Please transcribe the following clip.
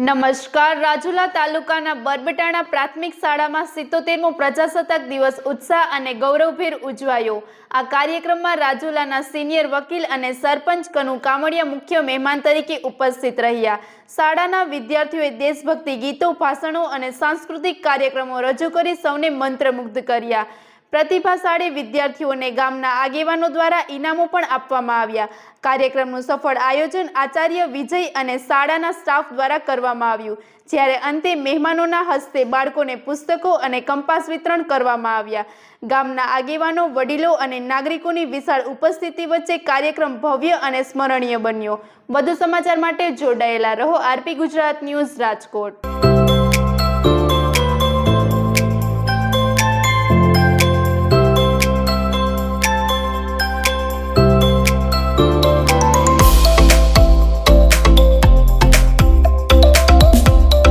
નમસ્કાર। રાજુલા તાલુકાના બરબટાણા પ્રાથમિક શાળામાં 77મો પ્રજાસત્તાક દિવસ ઉત્સાહ અને ગૌરવભેર ઉજવાયો। આ કાર્યક્રમમાં રાજુલાના સિનિયર વકીલ અને સરપંચ કનુ કામડિયા મુખ્ય મહેમાન તરીકે ઉપસ્થિત રહ્યા। શાળાના વિદ્યાર્થીઓએ દેશભક્તિ ગીતો, ભાષણો અને સાંસ્કૃતિક કાર્યક્રમો રજૂ કરી સૌને મંત્રમુગ્ધ કર્યા। પ્રતિભાશાળી વિદ્યાર્થીઓને ગામના આગેવાનો દ્વારા ઇનામો પણ આપવામાં આવ્યા। કાર્યક્રમનું સફળ આયોજન આચાર્ય વિજય અને શાળાના સ્ટાફ દ્વારા કરવામાં આવ્યું, જ્યારે અંતે મહેમાનોના હસ્તે બાળકોને પુસ્તકો અને કંપાસ વિતરણ કરવામાં આવ્યા। ગામના આગેવાનો, વડીલો અને નાગરિકોની વિશાળ ઉપસ્થિતિ વચ્ચે કાર્યક્રમ ભવ્ય અને સ્મરણીય બન્યો। વધુ સમાચાર માટે જોડાયેલા રહો આરપી ગુજરાત ન્યૂઝ રાજકોટ।